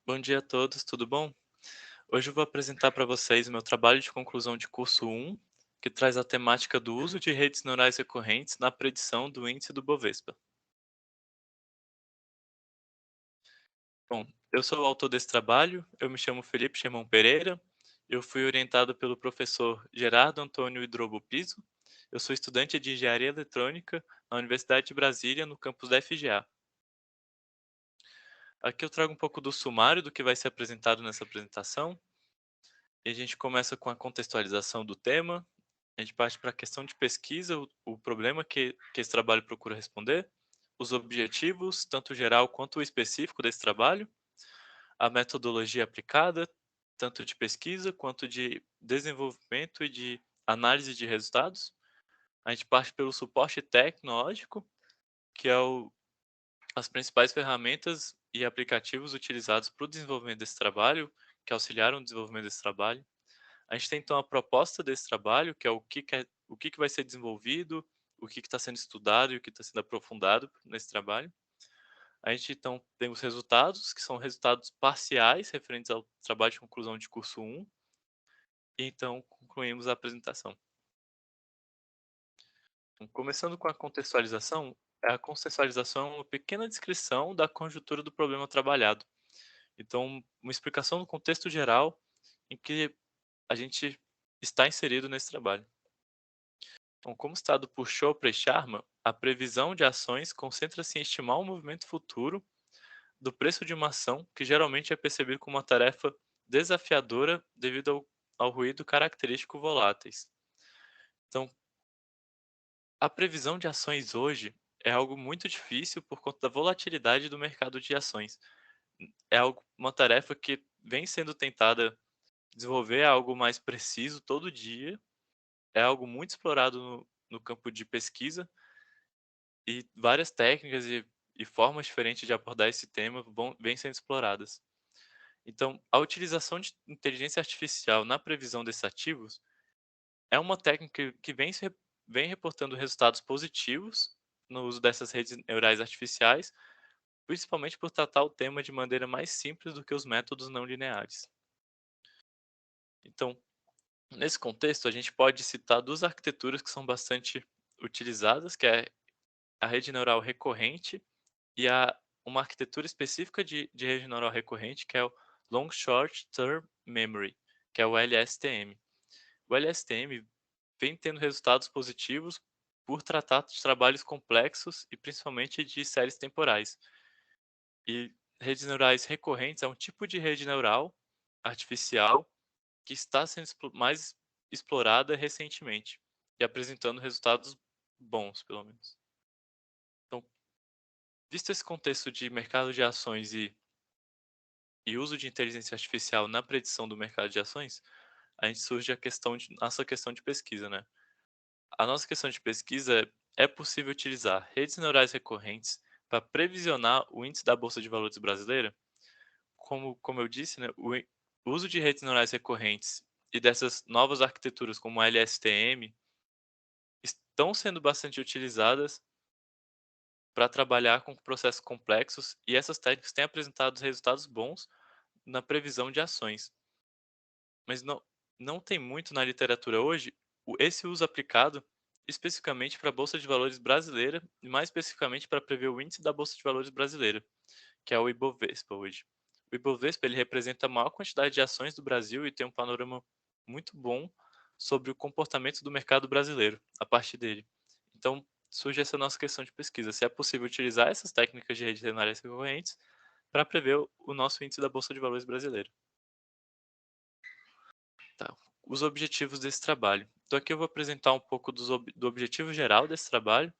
Bom dia a todos, tudo bom? Hoje eu vou apresentar para vocês o meu trabalho de conclusão de curso 1, que traz a temática do uso de redes neurais recorrentes na predição do índice do Bovespa. Bom, eu sou o autor desse trabalho, eu me chamo Felipe Chemão Pereira, eu fui orientado pelo professor Gerardo Antônio Hidrobo Piso, eu sou estudante de Engenharia Eletrônica na Universidade de Brasília, no campus da FGA. Aqui eu trago um pouco do sumário do que vai ser apresentado nessa apresentação, e a gente começa com a contextualização do tema. A gente parte para a questão de pesquisa, o problema que esse trabalho procura responder, os objetivos, tanto geral quanto o específico desse trabalho, a metodologia aplicada, tanto de pesquisa quanto de desenvolvimento e de análise de resultados. A gente parte pelo suporte tecnológico, que é as principais ferramentas e aplicativos utilizados para o desenvolvimento desse trabalho, que auxiliaram no desenvolvimento desse trabalho. A gente tem então a proposta desse trabalho, que é o que vai ser desenvolvido, o que está sendo estudado e o que está sendo aprofundado nesse trabalho. A gente então tem os resultados, que são resultados parciais referentes ao trabalho de conclusão de curso 1, e então concluímos a apresentação. Então, começando com a contextualização é uma pequena descrição da conjuntura do problema trabalhado. Então, uma explicação do contexto geral em que a gente está inserido nesse trabalho. Então, como citado por Chopra e Sharma, a previsão de ações concentra-se em estimar o movimento futuro do preço de uma ação, que geralmente é percebido como uma tarefa desafiadora devido ao ruído característico voláteis. Então, a previsão de ações hoje é algo muito difícil por conta da volatilidade do mercado de ações. É uma tarefa que vem sendo tentada desenvolver algo mais preciso todo dia, é algo muito explorado no campo de pesquisa. E várias técnicas e formas diferentes de abordar esse tema vêm sendo exploradas. Então, a utilização de inteligência artificial na previsão desses ativos é uma técnica que vem reportando resultados positivos no uso dessas redes neurais artificiais, principalmente por tratar o tema de maneira mais simples do que os métodos não lineares. Então, nesse contexto, a gente pode citar duas arquiteturas que são bastante utilizadas, que é a rede neural recorrente e há uma arquitetura específica de rede neural recorrente, que é o Long Short Term Memory, que é o LSTM. O LSTM vem tendo resultados positivos por tratar de trabalhos complexos e principalmente de séries temporais. E redes neurais recorrentes é um tipo de rede neural artificial que está sendo mais explorada recentemente e apresentando resultados bons, pelo menos. Então, visto esse contexto de mercado de ações e uso de inteligência artificial na predição do mercado de ações, a gente surge nossa questão de pesquisa, né? A nossa questão de pesquisa é possível utilizar redes neurais recorrentes para previsionar o índice da Bolsa de Valores brasileira? Como eu disse, né, o uso de redes neurais recorrentes e dessas novas arquiteturas como a LSTM estão sendo bastante utilizadas para trabalhar com processos complexos e essas técnicas têm apresentado resultados bons na previsão de ações. Mas não tem muito na literatura hoje esse uso aplicado especificamente para a Bolsa de Valores brasileira e mais especificamente para prever o índice da Bolsa de Valores brasileira, que é o Ibovespa hoje. O Ibovespa ele representa a maior quantidade de ações do Brasil e tem um panorama muito bom sobre o comportamento do mercado brasileiro a partir dele. Então, surge essa nossa questão de pesquisa, se é possível utilizar essas técnicas de rede de análises recorrentes para prever o nosso índice da Bolsa de Valores brasileiro. Tá. Os objetivos desse trabalho. Então aqui eu vou apresentar um pouco do objetivo geral desse trabalho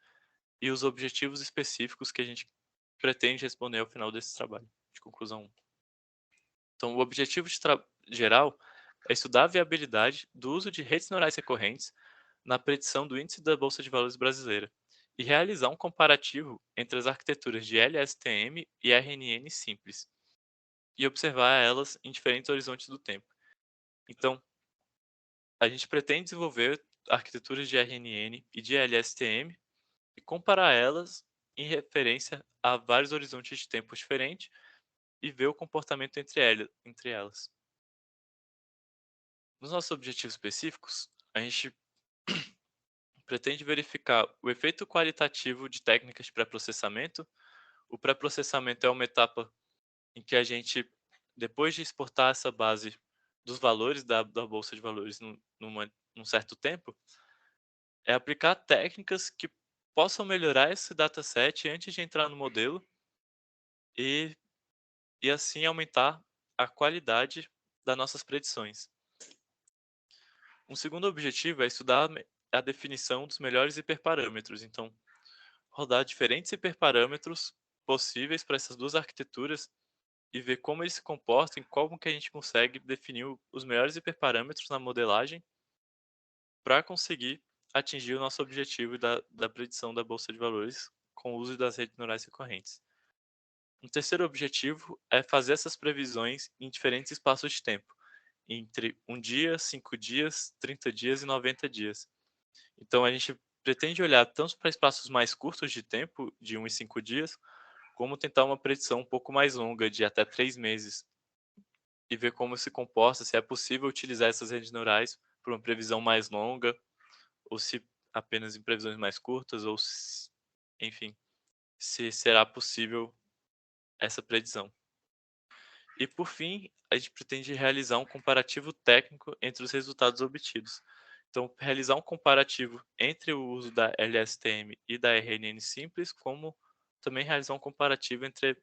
e os objetivos específicos que a gente pretende responder ao final desse trabalho, de conclusão 1. Então o objetivo geral é estudar a viabilidade do uso de redes neurais recorrentes na predição do índice da Bolsa de Valores brasileira e realizar um comparativo entre as arquiteturas de LSTM e RNN simples e observar elas em diferentes horizontes do tempo. Então, a gente pretende desenvolver arquiteturas de RNN e de LSTM e comparar elas em referência a vários horizontes de tempo diferentes e ver o comportamento entre elas. Nos nossos objetivos específicos, a gente pretende verificar o efeito qualitativo de técnicas de pré-processamento. O pré-processamento é uma etapa em que a gente, depois de exportar essa base dos valores da bolsa de valores num certo tempo, é aplicar técnicas que possam melhorar esse dataset antes de entrar no modelo e, e assim aumentar a qualidade das nossas predições. Um segundo objetivo é estudar a definição dos melhores hiperparâmetros. Então, rodar diferentes hiperparâmetros possíveis para essas duas arquiteturas e ver como eles se comportam e como que a gente consegue definir os melhores hiperparâmetros na modelagem para conseguir atingir o nosso objetivo da predição da bolsa de valores com o uso das redes neurais recorrentes. Um terceiro objetivo é fazer essas previsões em diferentes espaços de tempo, entre um dia, 5 dias, 30 dias e 90 dias. Então a gente pretende olhar tanto para espaços mais curtos de tempo, de 1 e 5 dias, como tentar uma predição um pouco mais longa, de até 3 meses, e ver como se comporta, se é possível utilizar essas redes neurais para uma previsão mais longa, ou se apenas em previsões mais curtas, ou se, enfim, se será possível essa predição. E por fim, a gente pretende realizar um comparativo técnico entre os resultados obtidos. Então, realizar um comparativo entre o uso da LSTM e da RNN simples, como também realizar um comparativo entre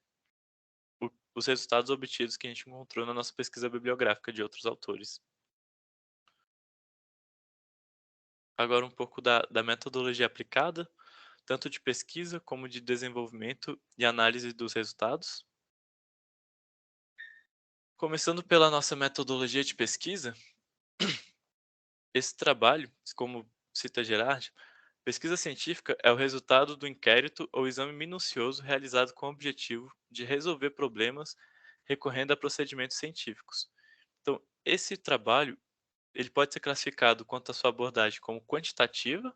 os resultados obtidos que a gente encontrou na nossa pesquisa bibliográfica de outros autores. Agora um pouco da metodologia aplicada, tanto de pesquisa como de desenvolvimento e análise dos resultados. Começando pela nossa metodologia de pesquisa, esse trabalho, como cita Gerard, pesquisa científica é o resultado do inquérito ou exame minucioso realizado com o objetivo de resolver problemas recorrendo a procedimentos científicos. Então, esse trabalho ele pode ser classificado quanto à sua abordagem como quantitativa.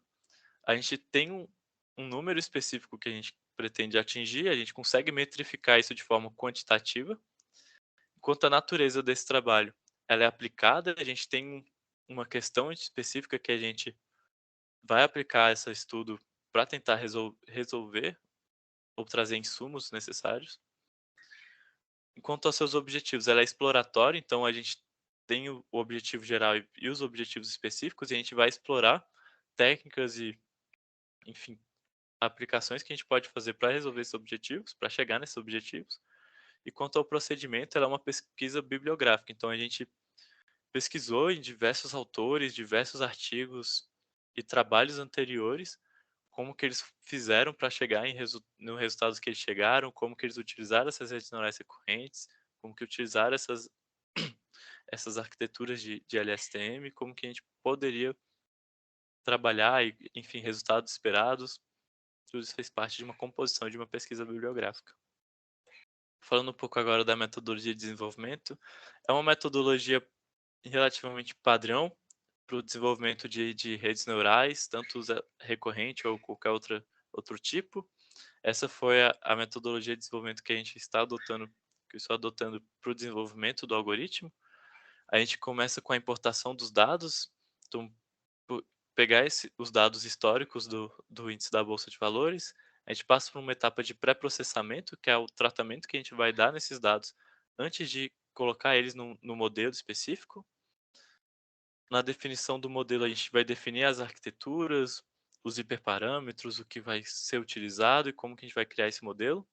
A gente tem um número específico que a gente pretende atingir, a gente consegue metrificar isso de forma quantitativa. Quanto à natureza desse trabalho, ela é aplicada, a gente tem uma questão específica que a gente vai aplicar esse estudo para tentar resolver ou trazer insumos necessários. Enquanto aos seus objetivos, ela é exploratória, então a gente tem o objetivo geral e os objetivos específicos, e a gente vai explorar técnicas e, enfim, aplicações que a gente pode fazer para resolver esses objetivos, para chegar nesses objetivos. E quanto ao procedimento, ela é uma pesquisa bibliográfica, então a gente pesquisou em diversos autores, diversos artigos e trabalhos anteriores, como que eles fizeram para chegar no resultados que eles chegaram, como que eles utilizaram essas redes neurais recorrentes, como que utilizaram essas arquiteturas de LSTM, como que a gente poderia trabalhar e, enfim, resultados esperados. Tudo isso fez parte de uma composição de uma pesquisa bibliográfica. Falando um pouco agora da metodologia de desenvolvimento, é uma metodologia relativamente padrão para o desenvolvimento de redes neurais, tanto recorrente ou qualquer outro tipo. Essa foi a metodologia de desenvolvimento que a gente está adotando, que eu estou adotando para o desenvolvimento do algoritmo. A gente começa com a importação dos dados, então, pegar os dados históricos do índice da Bolsa de Valores, a gente passa por uma etapa de pré-processamento, que é o tratamento que a gente vai dar nesses dados antes de colocar eles no modelo específico. Na definição do modelo, a gente vai definir as arquiteturas, os hiperparâmetros, o que vai ser utilizado e como que a gente vai criar esse modelo.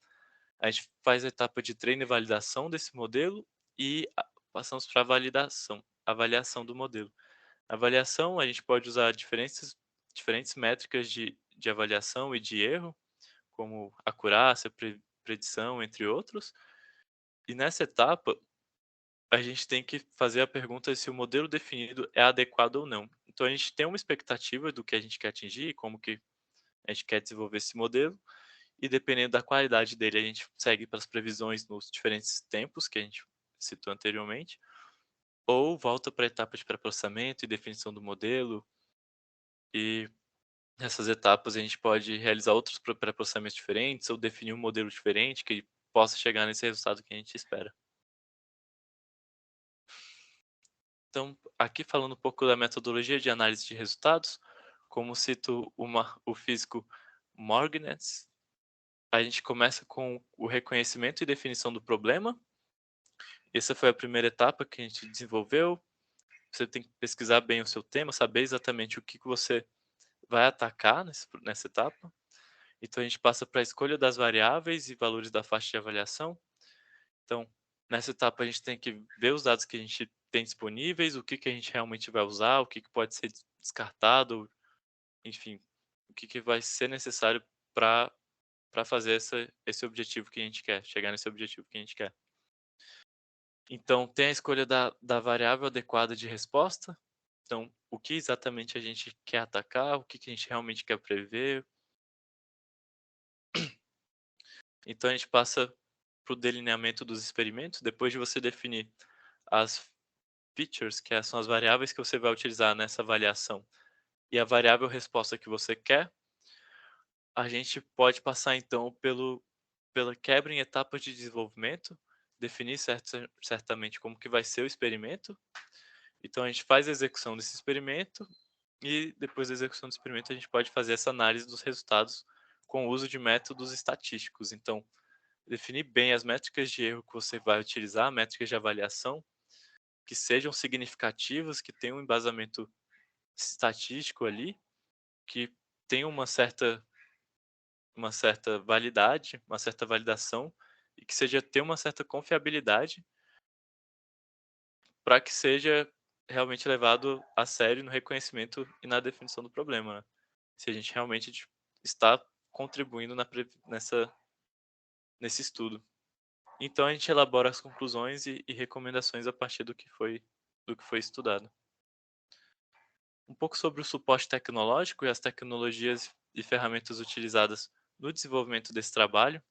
A gente faz a etapa de treino e validação desse modelo e passamos para avaliação do modelo. Na avaliação, a gente pode usar diferentes métricas de avaliação e de erro, como acurácia, predição, entre outros. E nessa etapa, a gente tem que fazer a pergunta se o modelo definido é adequado ou não. Então a gente tem uma expectativa do que a gente quer atingir, como que a gente quer desenvolver esse modelo, e dependendo da qualidade dele, a gente segue para as previsões nos diferentes tempos que a gente citou anteriormente, ou volta para a etapa de pré-processamento e definição do modelo, e nessas etapas a gente pode realizar outros pré-processamentos diferentes, ou definir um modelo diferente, que possa chegar nesse resultado que a gente espera. Então, aqui falando um pouco da metodologia de análise de resultados, como cito o físico Morgenthau, a gente começa com o reconhecimento e definição do problema. Essa foi a primeira etapa que a gente desenvolveu. Você tem que pesquisar bem o seu tema, saber exatamente o que que você vai atacar nessa etapa. Então, a gente passa para a escolha das variáveis e valores da faixa de avaliação. Então, nessa etapa, a gente tem que ver os dados que a gente tem disponíveis, o que que a gente realmente vai usar, o que que pode ser descartado, enfim, o que que vai ser necessário para fazer esse objetivo que a gente quer, chegar nesse objetivo que a gente quer. Então, tem a escolha da variável adequada de resposta. Então, o que exatamente a gente quer atacar, o que que a gente realmente quer prever. Então, a gente passa para o delineamento dos experimentos. Depois de você definir as features, são as variáveis que você vai utilizar nessa avaliação, e a variável resposta que você quer, a gente pode passar então pela quebra em etapas de desenvolvimento, definir certamente como que vai ser o experimento. Então a gente faz a execução desse experimento e depois da execução do experimento a gente pode fazer essa análise dos resultados com o uso de métodos estatísticos. Então, definir bem as métricas de erro que você vai utilizar, métricas de avaliação, que sejam significativas, que tenham um embasamento estatístico ali, que tenham uma certa validade, uma certa validação e que seja ter uma certa confiabilidade para que seja realmente levado a sério no reconhecimento e na definição do problema, né. Se a gente realmente está contribuindo nesse estudo. Então a gente elabora as conclusões e recomendações a partir do que foi estudado. Um pouco sobre o suporte tecnológico e as tecnologias e ferramentas utilizadas no desenvolvimento desse trabalho.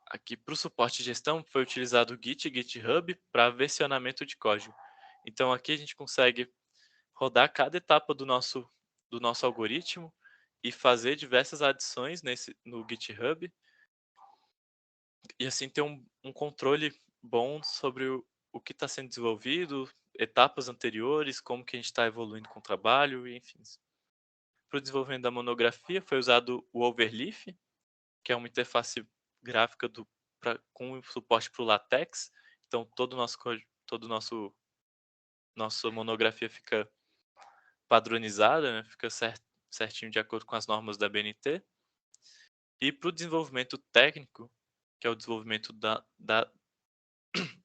Aqui para o suporte de gestão foi utilizado o Git e GitHub para versionamento de código. Então aqui a gente consegue rodar cada etapa do nosso algoritmo e fazer diversas adições no GitHub e assim ter um controle bom sobre o que está sendo desenvolvido, etapas anteriores, como que a gente está evoluindo com o trabalho, e enfim. Para o desenvolvimento da monografia foi usado o Overleaf, que é uma interface gráfica com suporte para o LaTeX. Então todo o nosso código, todo o nossa monografia fica padronizada, né? Fica certinho de acordo com as normas da BNT. E para o desenvolvimento técnico, que é o desenvolvimento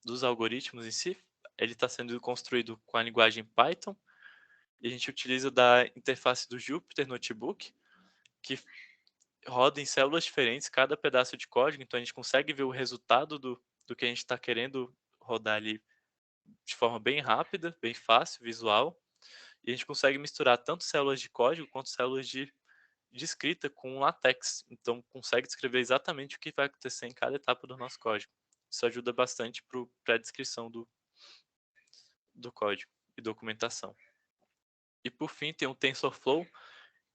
dos algoritmos em si, ele está sendo construído com a linguagem Python. E a gente utiliza da interface do Jupyter Notebook, que roda em células diferentes cada pedaço de código, então a gente consegue ver o resultado do que a gente está querendo rodar ali de forma bem rápida, bem fácil, visual, e a gente consegue misturar tanto células de código quanto células de escrita com LaTeX, então consegue descrever exatamente o que vai acontecer em cada etapa do nosso código. Isso ajuda bastante para a descrição do código e documentação. E por fim, tem o TensorFlow,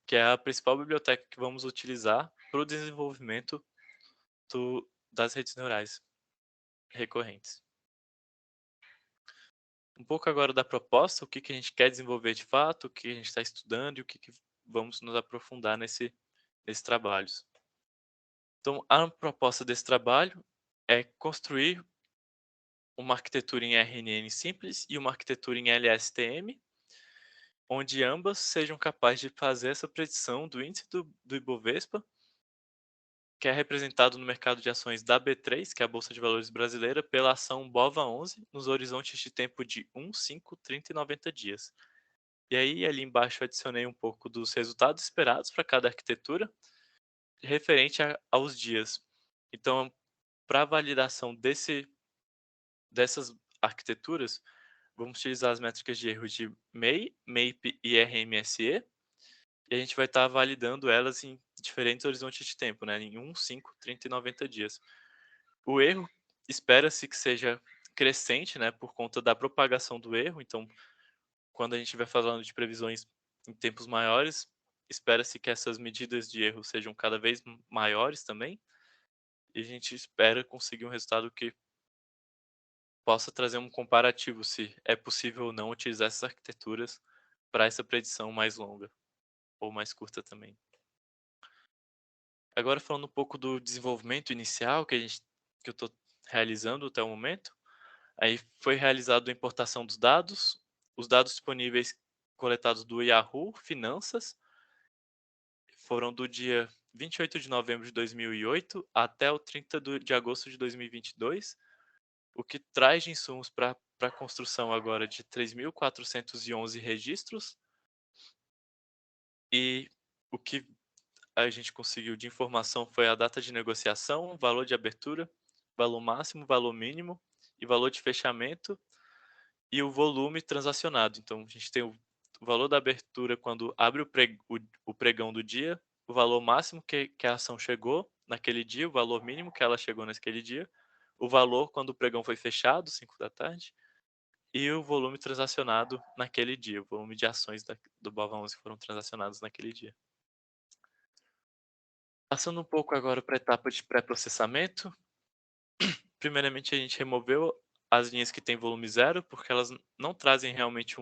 que é a principal biblioteca que vamos utilizar para o desenvolvimento das redes neurais recorrentes. Um pouco agora da proposta, o que que a gente quer desenvolver de fato, o que a gente está estudando e o que vamos nos aprofundar nesses trabalhos. Então, a proposta desse trabalho é construir uma arquitetura em RNN simples e uma arquitetura em LSTM, onde ambas sejam capazes de fazer essa predição do índice do Ibovespa, que é representado no mercado de ações da B3, que é a Bolsa de Valores brasileira, pela ação BOVA11, nos horizontes de tempo de 1, 5, 30 e 90 dias. E aí, ali embaixo, eu adicionei um pouco dos resultados esperados para cada arquitetura, referente aos dias. Então, para a validação dessas arquiteturas, vamos utilizar as métricas de erro de MEI, MAPE e RMSE, e a gente vai estar validando elas em diferentes horizontes de tempo, né, em 1, 5, 30 e 90 dias. O erro espera-se que seja crescente, né, por conta da propagação do erro. Então, quando a gente estiver falando de previsões em tempos maiores, espera-se que essas medidas de erro sejam cada vez maiores também. e a gente espera conseguir um resultado que possa trazer um comparativo se é possível ou não utilizar essas arquiteturas para essa predição mais longa ou mais curta também. Agora falando um pouco do desenvolvimento inicial que eu estou realizando até o momento, aí foi realizado a importação dos dados, os dados disponíveis coletados do Yahoo Finanças foram do dia 28 de novembro de 2008 até o 30 de agosto de 2022, o que traz de insumos para a construção agora de 3.411 registros, e o que a gente conseguiu de informação foi a data de negociação, valor de abertura, valor máximo, valor mínimo e valor de fechamento e o volume transacionado. Então, a gente tem o valor da abertura quando abre o pregão do dia, o valor máximo que a ação chegou naquele dia, o valor mínimo que ela chegou naquele dia, o valor quando o pregão foi fechado, 5 da tarde, e o volume transacionado naquele dia, o volume de ações do BOVA11 que foram transacionadas naquele dia. Passando um pouco agora para a etapa de pré-processamento, primeiramente a gente removeu as linhas que têm volume zero, porque elas não trazem realmente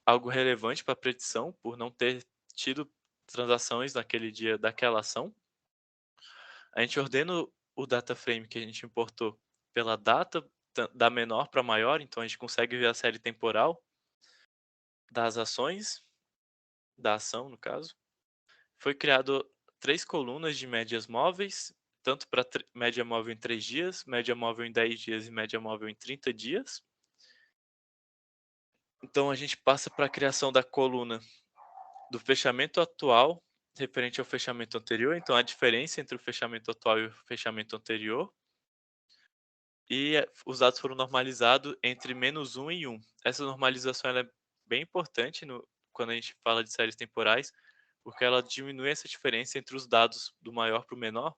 algo relevante para a predição, por não ter tido transações naquele dia daquela ação. A gente ordena o data frame que a gente importou pela data, da menor para maior, então a gente consegue ver a série temporal das ações, da ação no caso. Foi criado 3 colunas de médias móveis, tanto para média móvel em 3 dias, média móvel em 10 dias e média móvel em 30 dias. Então a gente passa para a criação da coluna do fechamento atual referente ao fechamento anterior, então a diferença entre o fechamento atual e o fechamento anterior. E os dados foram normalizados entre -1 e 1. Essa normalização ela é bem importante quando a gente fala de séries temporais, porque ela diminui essa diferença entre os dados do maior para o menor,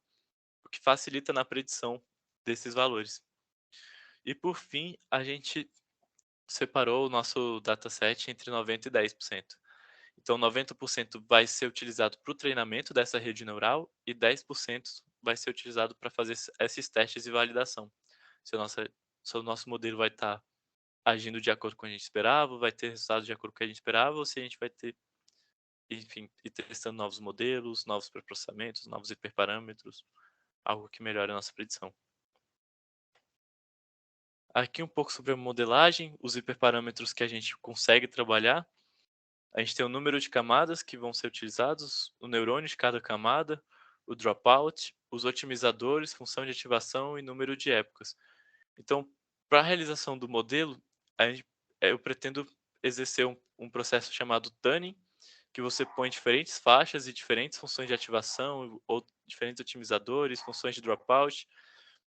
o que facilita na predição desses valores. E por fim, a gente separou o nosso dataset entre 90% e 10%. Então, 90% vai ser utilizado para o treinamento dessa rede neural e 10% vai ser utilizado para fazer esses testes de validação. Se, a nossa, se o nosso modelo vai estar agindo de acordo com o que a gente esperava, vai ter resultados de acordo com o que a gente esperava, ou se a gente vai ter, enfim, ir testando novos modelos, novos pré-processamentos, novos hiperparâmetros, algo que melhore a nossa predição. Aqui um pouco sobre a modelagem, os hiperparâmetros que a gente consegue trabalhar. A gente tem o número de camadas que vão ser utilizados, o neurônio de cada camada, o dropout, os otimizadores, função de ativação e número de épocas. Então, para a realização do modelo, eu pretendo exercer um processo chamado tuning, que você põe diferentes faixas e diferentes funções de ativação, ou diferentes otimizadores, funções de dropout,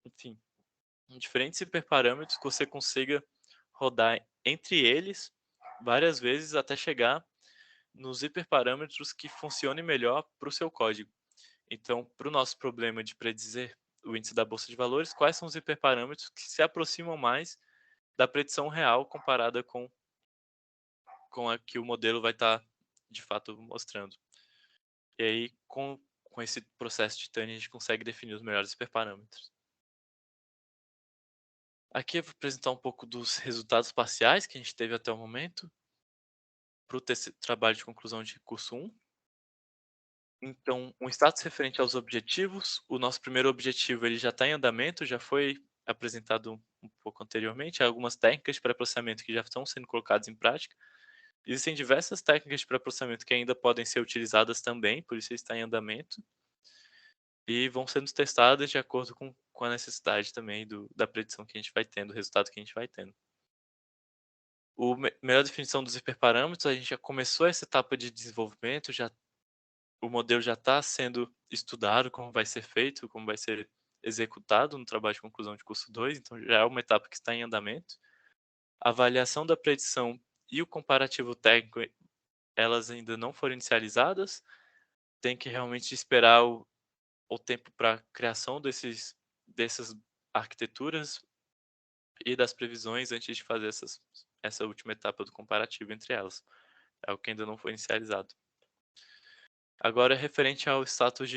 enfim, diferentes hiperparâmetros que você consiga rodar entre eles várias vezes até chegar nos hiperparâmetros que funcionem melhor para o seu código. Então, para o nosso problema de predizer o índice da bolsa de valores, quais são os hiperparâmetros que se aproximam mais da predição real comparada com a que o modelo vai estar de fato mostrando. E aí, com esse processo de tuning, a gente consegue definir os melhores hiperparâmetros. Aqui eu vou apresentar um pouco dos resultados parciais que a gente teve até o momento para o trabalho de conclusão de curso 1. Então, um status referente aos objetivos. O nosso primeiro objetivo ele já está em andamento, já foi apresentado um pouco anteriormente. Há algumas técnicas de pré-processamento que já estão sendo colocadas em prática. Existem diversas técnicas de pré-processamento que ainda podem ser utilizadas também, por isso está em andamento. E vão sendo testadas de acordo com a necessidade também da predição que a gente vai tendo, o resultado que a gente vai tendo. Melhor definição dos hiperparâmetros, a gente já começou essa etapa de desenvolvimento, o modelo já está sendo estudado, como vai ser feito, como vai ser executado no trabalho de conclusão de curso 2, então já é uma etapa que está em andamento. A avaliação da predição e o comparativo técnico, elas ainda não foram inicializadas, tem que realmente esperar o tempo para a criação dessas arquiteturas e das previsões antes de fazer essa última etapa do comparativo entre elas. É o que ainda não foi inicializado. Agora, referente ao status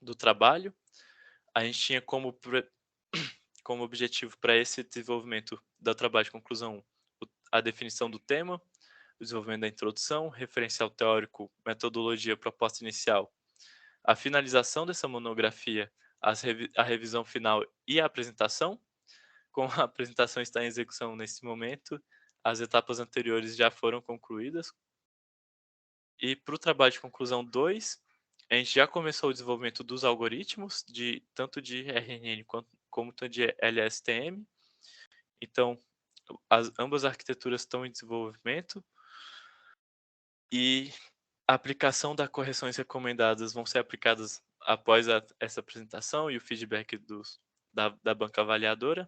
do trabalho, a gente tinha como objetivo para esse desenvolvimento da trabalho de conclusão 1, a definição do tema, o desenvolvimento da introdução, referencial teórico, metodologia, proposta inicial, a finalização dessa monografia, a revisão final e a apresentação. Como a apresentação está em execução nesse momento, as etapas anteriores já foram concluídas. E para o trabalho de conclusão 2, a gente já começou o desenvolvimento dos algoritmos, tanto de RNN como de LSTM. Então, ambas as arquiteturas estão em desenvolvimento e a aplicação das correções recomendadas vão ser aplicadas após essa apresentação e o feedback da banca avaliadora.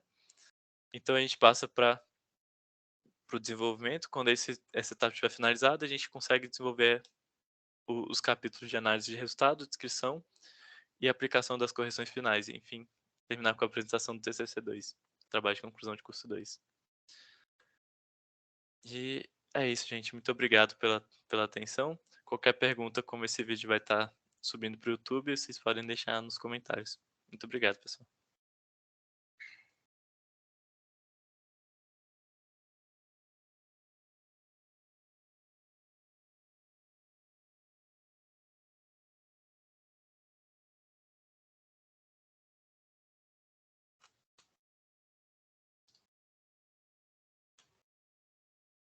Então, a gente passa para o desenvolvimento. Quando essa etapa estiver finalizada, a gente consegue desenvolver os capítulos de análise de resultado, descrição e aplicação das correções finais. E, enfim, terminar com a apresentação do TCC2, trabalho de conclusão de curso 2. E é isso, gente. Muito obrigado pela atenção. Qualquer pergunta, como esse vídeo vai estar subindo para o YouTube, vocês podem deixar nos comentários. Muito obrigado, pessoal.